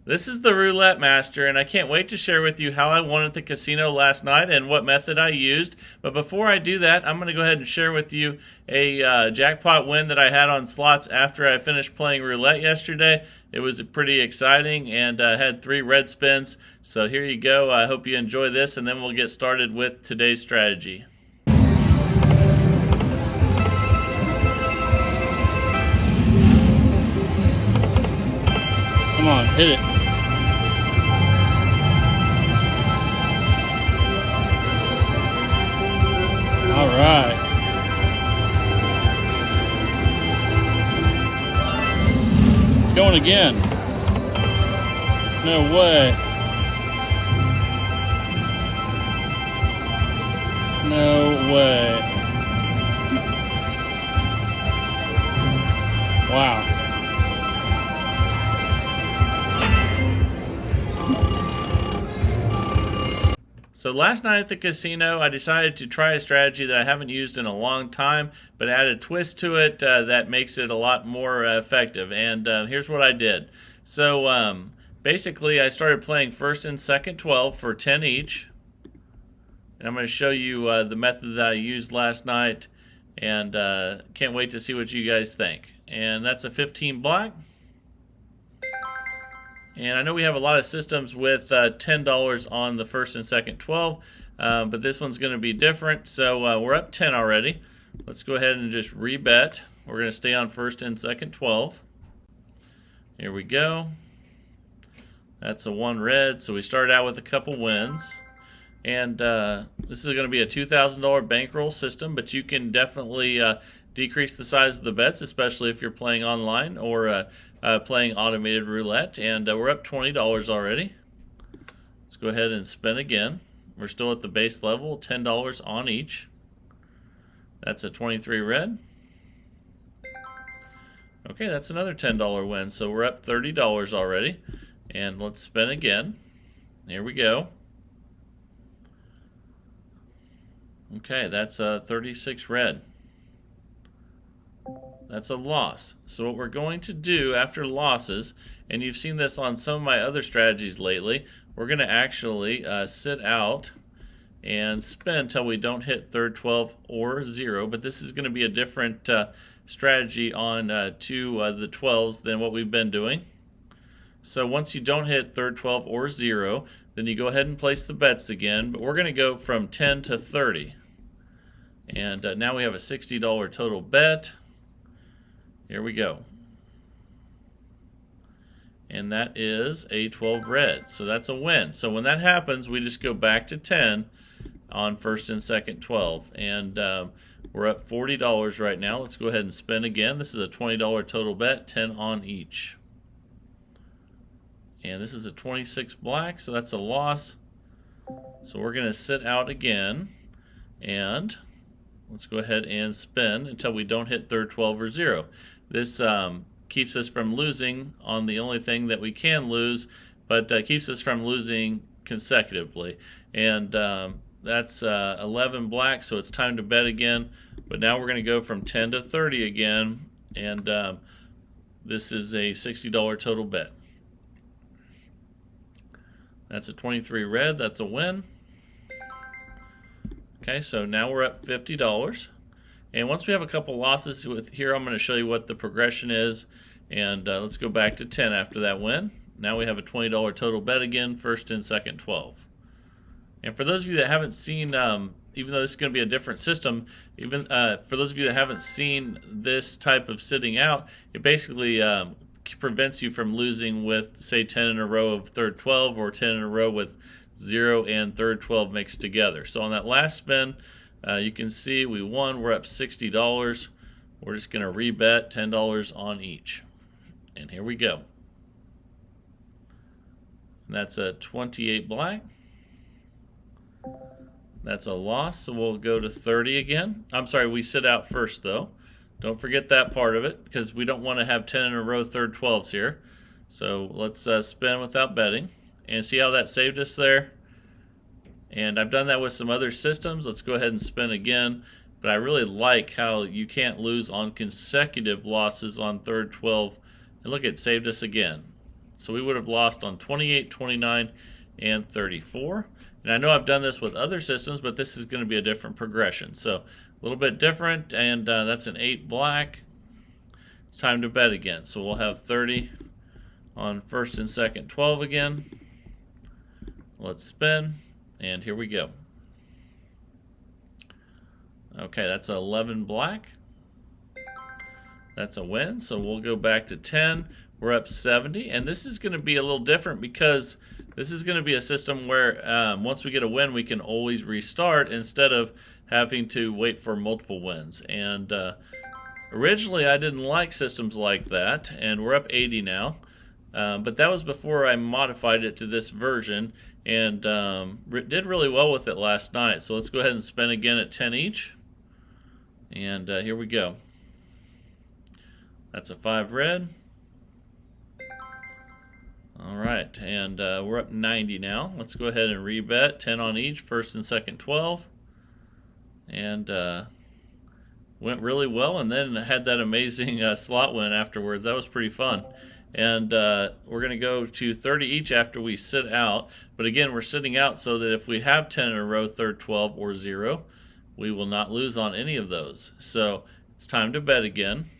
This is the Roulette Master, and I can't wait to share with you how I won at the casino last night and what method I used. But before I do that, I'm going to go ahead and share with you a jackpot win that I had on slots after I finished playing Roulette yesterday. It was pretty exciting, and I had 3 red spins. So here you go. I hope you enjoy this, and then we'll get started with today's strategy. Come on, hit it. All right. It's going again. No way. No way. Wow. So last night at the casino, I decided to try a strategy that I haven't used in a long time, but add a twist to it that makes it a lot more effective. And here's what I did. So basically, I started playing first and second 12 for 10 each. And I'm going to show you the method that I used last night, and can't wait to see what you guys think. And that's a 15 black. And I know we have a lot of systems with $10 on the first and second 12, but this one's going to be different. So we're up 10 already. Let's go ahead and just rebet. We're going to stay on first and second 12. Here we go. That's a 1 red, so we started out with a couple wins. And this is going to be a $2,000 bankroll system, but you can definitely decrease the size of the bets, especially if you're playing online or playing automated roulette. And we're up $20 already. Let's go ahead and spin again. We're still at the base level, $10 on each. That's a 23 red. Okay, that's another $10 win, so we're up $30 already. And let's spin again. Here we go. Okay, that's a 36 red. That's a loss. So what we're going to do after losses, and you've seen this on some of my other strategies lately, we're going to actually sit out and spin until we don't hit third 12 or 0. But this is going to be a different strategy on the 12s than what we've been doing. So once you don't hit third 12 or 0, then you go ahead and place the bets again. But we're going to go from 10 to 30. And now we have a $60 total bet. Here we go. And that is a 12 red. So that's a win. So when that happens, we just go back to 10 on first and second 12. And we're up $40 right now. Let's go ahead and spin again. This is a $20 total bet, 10 on each. And this is a 26 black, so that's a loss. So we're going to sit out again. And let's go ahead and spin until we don't hit third 12 or 0. This keeps us from losing on the only thing that we can lose, but keeps us from losing consecutively. And that's 11 black, so it's time to bet again. But now we're going to go from 10 to 30 again, and this is a $60 total bet. That's a 23 red. That's a win. Okay, so now we're at $50. And once we have a couple losses with here, I'm going to show you what the progression is. And let's go back to 10 after that win. Now we have a $20 total bet again, first and second 12. And for those of you that haven't seen, even though this is going to be a different system, even for those of you that haven't seen this type of sitting out, it basically prevents you from losing with, say, 10 in a row of third 12 or 10 in a row with 0 and third 12 mixed together. So on that last spin, you can see we won. We're up $60. We're just going to rebet $10 on each. And here we go. And that's a 28 black. That's a loss, so we'll go to 30 again. I'm sorry, we sit out first, though. Don't forget that part of it, because we don't want to have 10 in a row third 12s here. So let's spin without betting. And see how that saved us there? And I've done that with some other systems. Let's go ahead and spin again. But I really like how you can't lose on consecutive losses on third 12. And look, it saved us again. So we would have lost on 28, 29, and 34. And I know I've done this with other systems, but this is going to be a different progression. So a little bit different, and that's an 8 black. It's time to bet again. So we'll have 30 on first and second 12 again. Let's spin, and here we go. Okay, that's 11 black. That's a win, so we'll go back to 10. We're up 70, and this is going to be a little different because this is going to be a system where once we get a win, we can always restart instead of having to wait for multiple wins. And originally, I didn't like systems like that, and we're up 80 now. But that was before I modified it to this version, and did really well with it last night. So let's go ahead and spin again at 10 each. And here we go. That's a 5 red. All right, and we're up 90 now. Let's go ahead and rebet 10 on each, first and second 12. And went really well, and then had that amazing slot win afterwards. That was pretty fun. And we're going to go to 30 each after we sit out. But again, we're sitting out so that if we have 10 in a row, third 12 or 0, we will not lose on any of those. So it's time to bet again.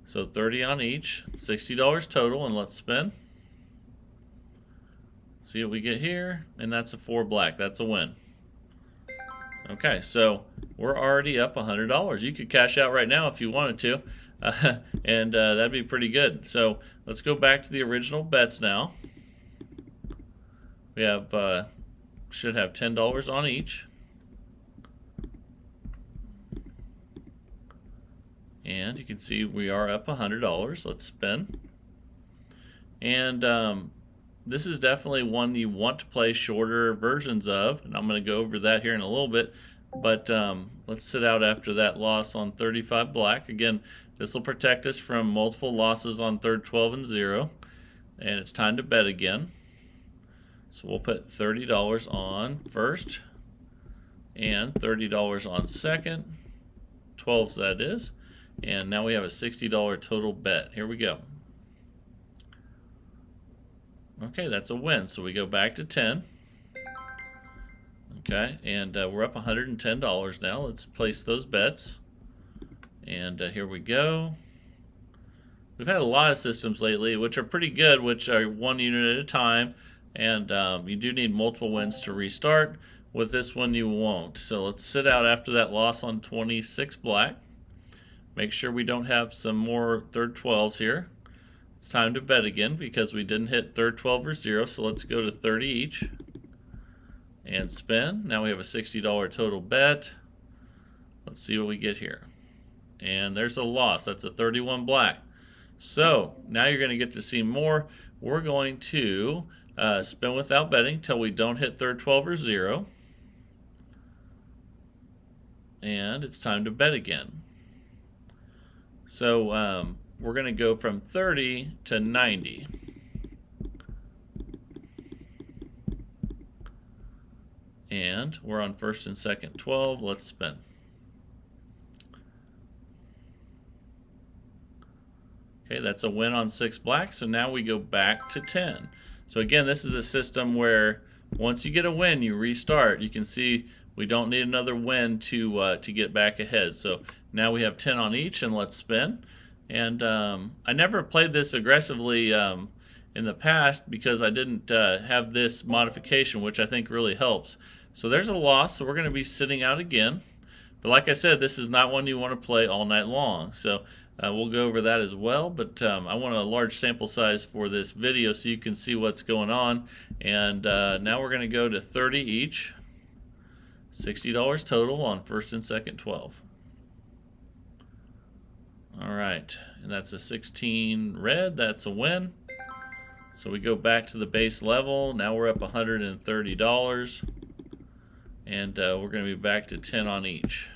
So 30 on each, $60 total, and let's spin. See what we get here, and that's a 4 black. That's a win. Okay, so we're already up $100. You could cash out right now if you wanted to, and that'd be pretty good. So let's go back to the original bets now. We have should have $10 on each. And you can see we are up $100. Let's spin. And this is definitely one you want to play shorter versions of. And I'm going to go over that here in a little bit. But let's sit out after that loss on 35 black. Again, this will protect us from multiple losses on third 12 and 0. And it's time to bet again. So we'll put $30 on first and $30 on second. 12s that is. And now we have a $60 total bet. Here we go. Okay, that's a win. So we go back to 10. Okay, and we're up $110 now. Let's place those bets. And here we go. We've had a lot of systems lately, which are pretty good, which are 1 unit at a time. And you do need multiple wins to restart. With this one, you won't. So let's sit out after that loss on 26 black. Make sure we don't have some more third 12s here. It's time to bet again because we didn't hit third 12 or 0. So let's go to 30 each and spin. Now we have a $60 total bet. Let's see what we get here. And there's a loss. That's a 31 black. So now you're going to get to see more. We're going to spin without betting till we don't hit third 12 or 0. And it's time to bet again. So we're going to go from 30 to 90. And we're on first and second 12. Let's spin. Okay, that's a win on 6 black. So now we go back to 10. So again, this is a system where once you get a win, you restart. You can see we don't need another win to get back ahead. So now we have 10 on each, and let's spin. And I never played this aggressively in the past because I didn't have this modification, which I think really helps. So there's a loss, so we're going to be sitting out again. But like I said, this is not one you want to play all night long. So we'll go over that as well. But I want a large sample size for this video so you can see what's going on. And now we're going to go to 30 each. $60 total on first and second 12. All right, and that's a 16 red. That's a win. So we go back to the base level. Now we're up $130. And we're going to be back to 10 on each.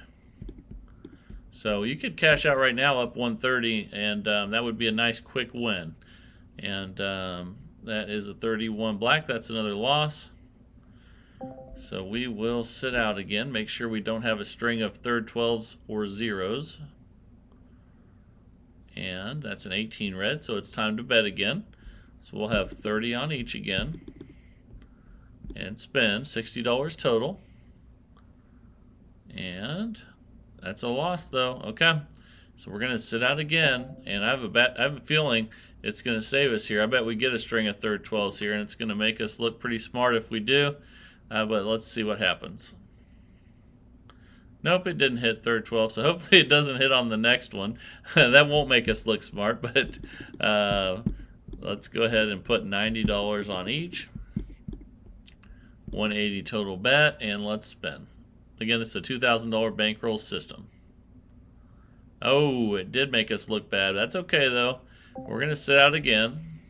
So you could cash out right now up 130, and that would be a nice quick win. And that is a 31 black. That's another loss. So we will sit out again. Make sure we don't have a string of third 12s or 0s. And that's an 18 red, so it's time to bet again. So we'll have 30 on each again. And spend $60 total. And that's a loss though. Okay. So we're gonna sit out again, and I have a feeling it's gonna save us here. I bet we get a string of third 12s here, and it's gonna make us look pretty smart if we do. But let's see what happens. Nope, it didn't hit third 12, so hopefully it doesn't hit on the next one. That won't make us look smart, but let's go ahead and put $90 on each. 180 total bet, and let's spin. Again, this is a $2,000 bankroll system. Oh, it did make us look bad. That's okay, though. We're going to sit out again.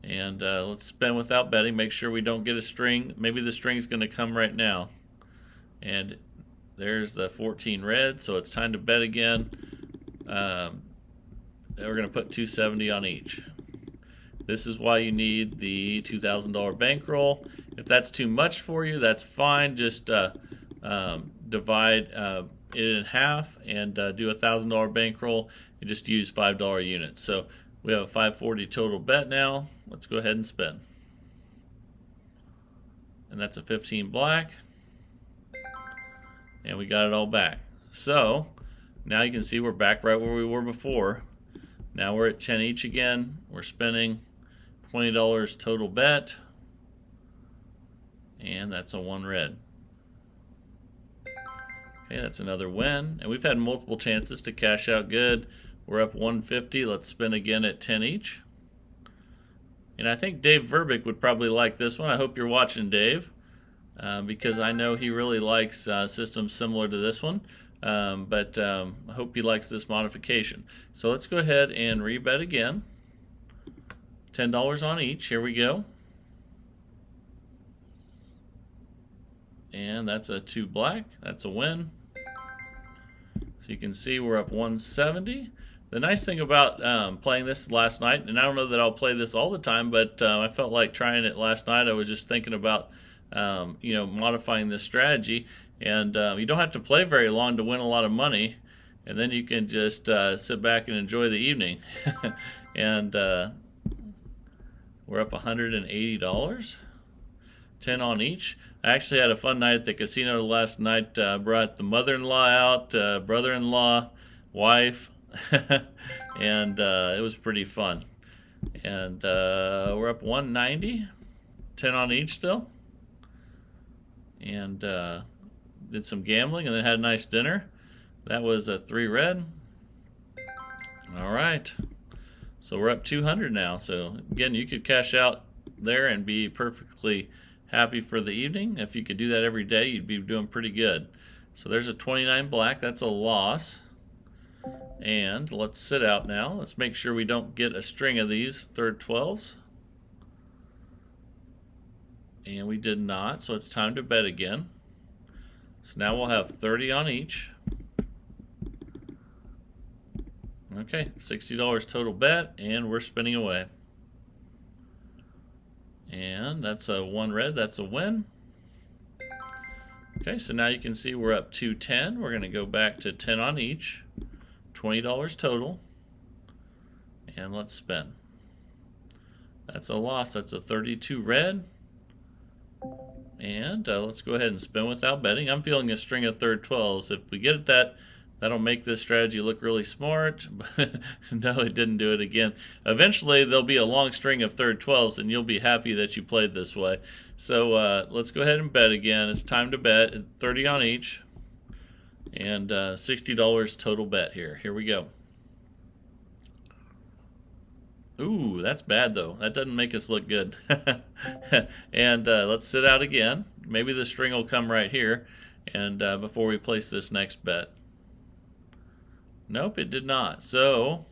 And let's spin without betting. Make sure we don't get a string. Maybe the string's going to come right now. And there's the 14 red, so it's time to bet again. We're going to put 270 on each. This is why you need the $2,000 bankroll. If that's too much for you, that's fine. Just divide it in half and do a $1,000 bankroll and just use $5 units. So we have a 540 total bet now. Let's go ahead and spin. And that's a 15 black. And we got it all back. So now you can see we're back right where we were before. Now we're at 10 each again. We're spinning $20 total bet. And that's a 1 red. Okay, that's another win. And we've had multiple chances to cash out good. We're up 150. Let's spin again at 10 each. And I think Dave Verbick would probably like this one. I hope you're watching, Dave, because I know he really likes systems similar to this one. But I hope he likes this modification. So let's go ahead and rebet again. $10 on each. Here we go. And that's a 2 black. That's a win. So you can see we're up 170. The nice thing about playing this last night, and I don't know that I'll play this all the time, but I felt like trying it last night. I was just thinking about modifying this strategy, and you don't have to play very long to win a lot of money, and then you can just sit back and enjoy the evening. And we're up $180. 10 on each. I actually had a fun night at the casino last night. Brought the mother-in-law out, brother-in-law, wife, and it was pretty fun. And we're up 190, 10 on each still. And did some gambling and then had a nice dinner. That was a 3 red. All right. So we're up 200 now. So again, you could cash out there and be perfectly happy for the evening. If you could do that every day, you'd be doing pretty good. So there's a 29 black. That's a loss. And let's sit out now. Let's make sure we don't get a string of these third 12s. And we did not, so it's time to bet again. So now we'll have 30 on each. Okay, $60 total bet, and we're spinning away. And that's a 1 red, that's a win. Okay, so now you can see we're up 210. We're going to go back to 10 on each. $20 total. And let's spin. That's a loss, that's a 32 red. And let's go ahead and spin without betting. I'm feeling a string of third 12s. If we get that, that'll make this strategy look really smart. But no, it didn't do it again. Eventually, there'll be a long string of third 12s, and you'll be happy that you played this way. So let's go ahead and bet again. It's time to bet. 30 on each. And $60 total bet here. Here we go. Ooh, that's bad though. That doesn't make us look good. And let's sit out again. Maybe the string will come right here, and before we place this next bet. Nope, it did not. So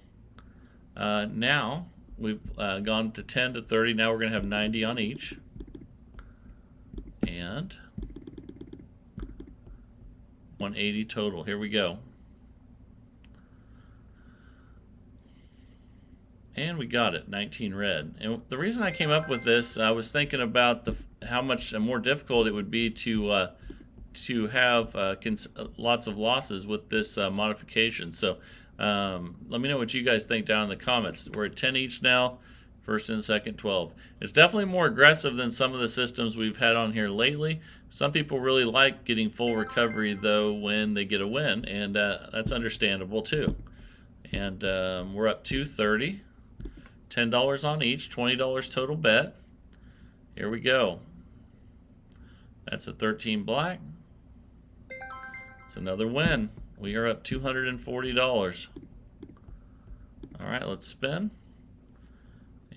now we've gone to 10 to 30. Now we're going to have 90 on each. And 180 total. Here we go. And we got it, 19 red. And the reason I came up with this, I was thinking about how much more difficult it would be to to have lots of losses with this modification. So let me know what you guys think down in the comments. We're at 10 each now, first and second 12. It's definitely more aggressive than some of the systems we've had on here lately. Some people really like getting full recovery though when they get a win, and that's understandable too. And we're up to 30, $10 on each, $20 total bet. Here we go. That's a 13 black. It's another win. We are up $240. All right, let's spin.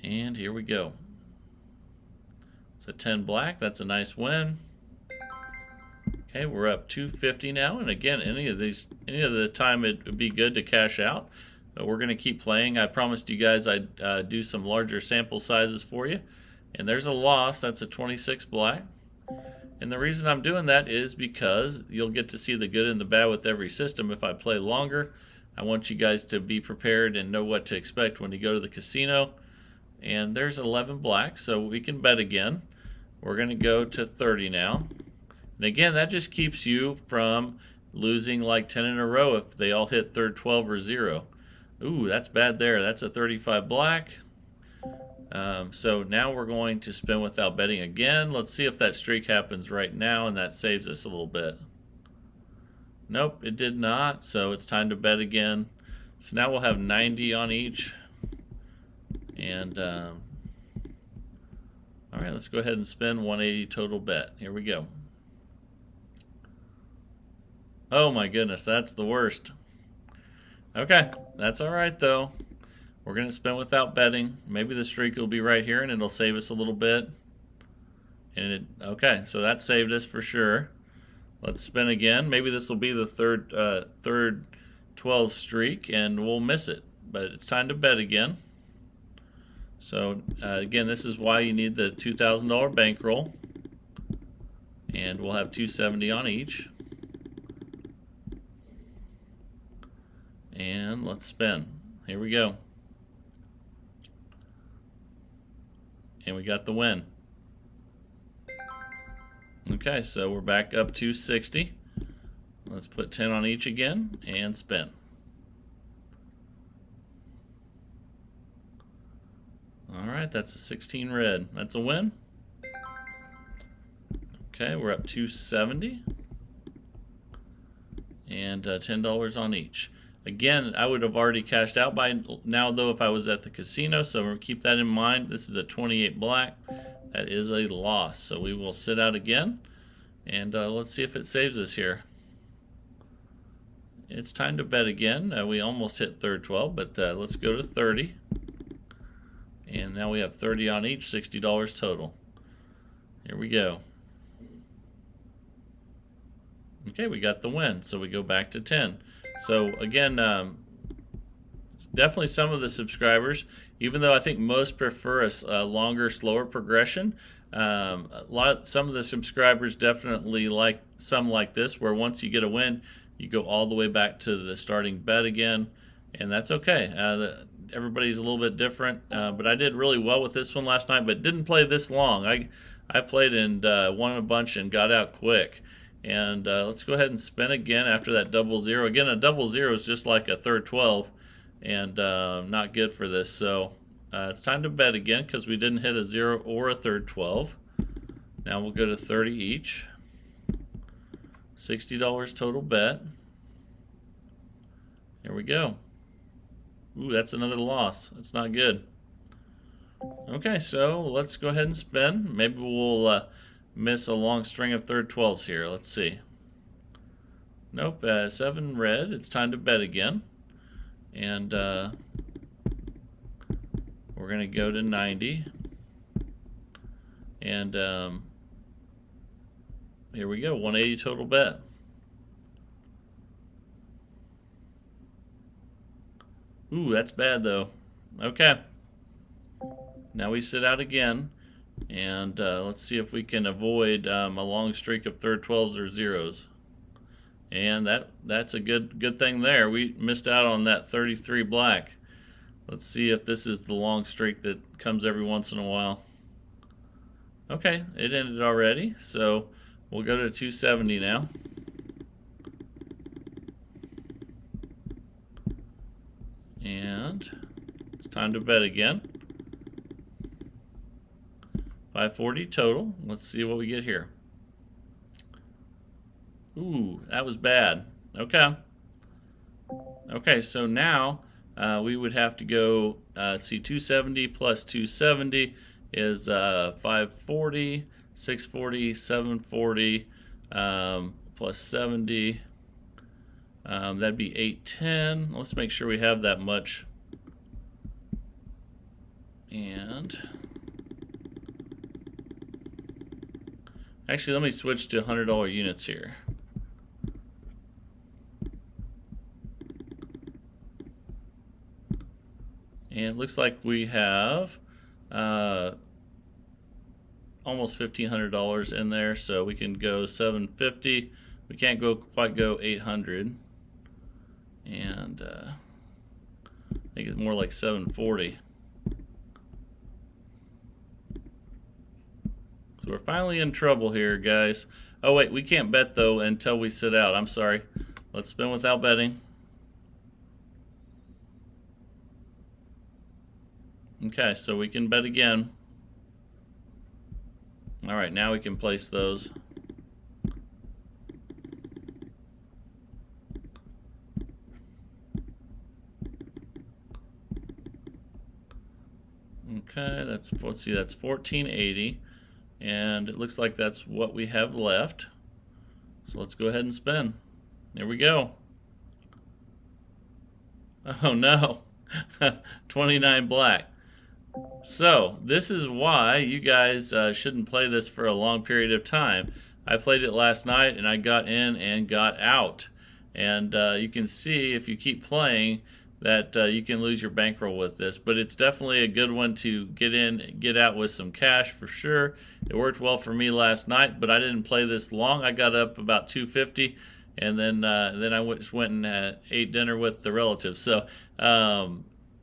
And here we go. It's a 10 black. That's a nice win. Okay, we're up $250 now. And again, any of the time it would be good to cash out. But we're going to keep playing. I promised you guys I'd do some larger sample sizes for you. And there's a loss. That's a 26 black. And the reason I'm doing that is because you'll get to see the good and the bad with every system if I play longer. I want you guys to be prepared and know what to expect when you go to the casino. And there's 11 black, so we can bet again. We're going to go to 30 now. And again, that just keeps you from losing like 10 in a row if they all hit third 12 or 0. Ooh, that's bad there. That's a 35 black. So now we're going to spin without betting again. Let's see if that streak happens right now and that saves us a little bit. Nope, it did not, so it's time to bet again. So now we'll have 90 on each. And all right, let's go ahead and spin 180 total bet. Here we go. Oh my goodness, that's the worst. Okay, that's all right though. We're going to spin without betting. Maybe the streak will be right here and it'll save us a little bit. And okay, so that saved us for sure. Let's spin again. Maybe this will be the third 12 streak and we'll miss it. But it's time to bet again. So again, this is why you need the $2,000 bankroll. And we'll have 270 on each. And let's spin. Here we go. And we got the win. Okay, so we're back up to 60. Let's put 10 on each again and spin. All right, that's a 16 red. That's a win. Okay, we're up to 70. And $10 on each. Again, I would have already cashed out by now, though, if I was at the casino, so keep that in mind. This is a 28 black. That is a loss, so we will sit out again, and let's see if it saves us here. It's time to bet again. We almost hit third 12, but let's go to 30. And now we have 30 on each, $60 total. Here we go. Okay, we got the win, so we go back to 10. So again, definitely some of the subscribers, even though I think most prefer a longer, slower progression, some of the subscribers definitely like some like this, where once you get a win, you go all the way back to the starting bet again, and that's okay. Everybody's a little bit different, but I did really well with this one last night, but didn't play this long. I played and won a bunch and got out quick. And let's go ahead and spin again after that double zero. Again, a double zero is just like a third 12 and not good for this. So it's time to bet again because we didn't hit a 0 or a third 12. Now we'll go to 30 each. $60 total bet. Here we go. Ooh, that's another loss. That's not good. Okay, so let's go ahead and spin. Maybe we'll miss a long string of third 12s here. Let's see. Nope, 7 red. It's time to bet again. And we're going to go to 90. And here we go, 180 total bet. Ooh, that's bad though. Okay. Now we sit out again. And let's see if we can avoid a long streak of third 12s or zeros. And that's a good thing there. We missed out on that 33 black. Let's see if this is the long streak that comes every once in a while. Okay, it ended already. So we'll go to 270 now. And it's time to bet again. 540 total. Let's see what we get here. Ooh, that was bad. Okay. Okay, so now we would have to go see 270 plus 270 is 540, 640, 740 plus 70. That'd be 810. Let's make sure we have that much. And actually, let me switch to $100 units here. And it looks like we have almost $1,500 in there, so we can go 750. We can't quite go 800, and I think it's more like 740. So we're finally in trouble here, guys. Oh wait, we can't bet though until we sit out. I'm sorry. Let's spin without betting. Okay, so we can bet again. All right, now we can place those. Okay, let's see, that's 1480, and it looks like that's what we have left. So let's go ahead and spin. There we go. Oh no, 29 black. So this is why you guys shouldn't play this for a long period of time. I played it last night and I got in and got out, and you can see if you keep playing that you can lose your bankroll with this, but it's definitely a good one to get in, get out with some cash for sure. It worked well for me last night, but I didn't play this long. I got up about 250, and then I just went and ate dinner with the relatives. So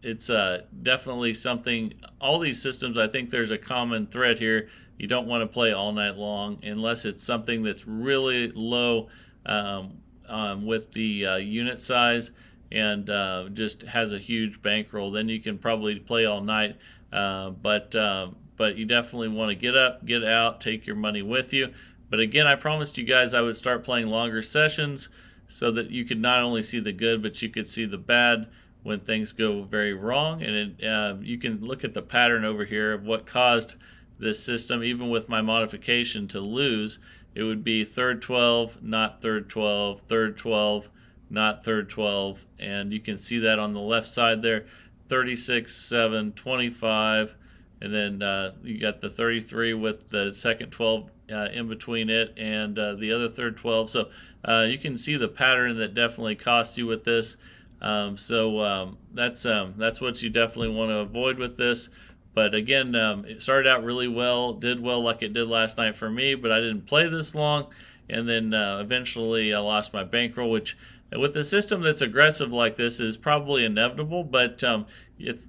it's definitely something. All these systems, I think there's a common thread here. You don't want to play all night long unless it's something that's really low with the unit size and just has a huge bankroll. Then you can probably play all night, but you definitely want to get up, get out, take your money with you. But again, I promised you guys I would start playing longer sessions so that you could not only see the good, but you could see the bad when things go very wrong. And you can look at the pattern over here of what caused this system, even with my modification, to lose. It would be third 12, not third 12, third 12, not third 12, and you can see that on the left side there, 36, 7, 25, and then you got the 33 with the second 12 in between it and the other third 12. So you can see the pattern that definitely costs you with this. That's what you definitely want to avoid with this. But again, it started out really well, did well like it did last night for me, but I didn't play this long, and then eventually I lost my bankroll, which with a system that's aggressive like this is probably inevitable. But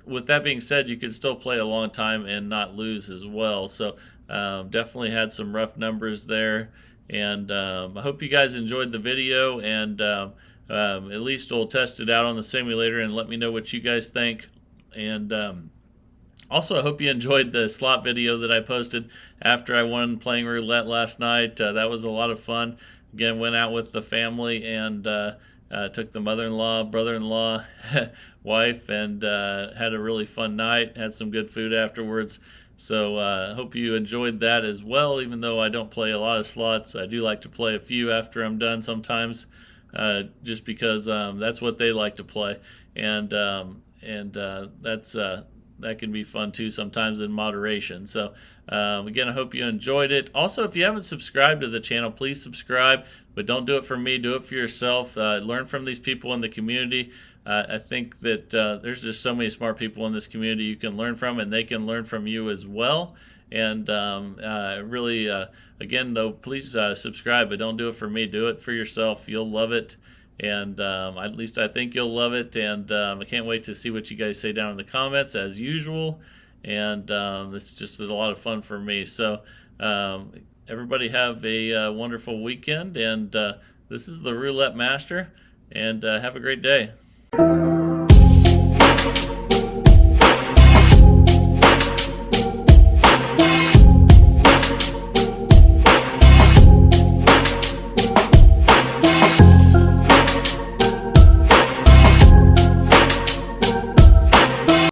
with that being said, you can still play a long time and not lose as well. So definitely had some rough numbers there, and I hope you guys enjoyed the video, and at least we'll test it out on the simulator and let me know what you guys think. And also, I hope you enjoyed the slot video that I posted after I won playing roulette last night. That was a lot of fun. Again, went out with the family and took the mother-in-law, brother-in-law, wife, and had a really fun night. Had some good food afterwards. So I hope you enjoyed that as well. Even though I don't play a lot of slots, I do like to play a few after I'm done sometimes, just because that's what they like to play. And that can be fun too sometimes in moderation. So again, I hope you enjoyed it. Also, if you haven't subscribed to the channel, please subscribe, but don't do it for me, do it for yourself. Learn from these people in the community. I think that there's just so many smart people in this community you can learn from, and they can learn from you as well. And really, again though, please subscribe, but don't do it for me, do it for yourself. You'll love it. And at least I think you'll love it, and I can't wait to see what you guys say down in the comments as usual. And it's just a lot of fun for me. So everybody have a wonderful weekend. And this is the Roulette Master. And have a great day.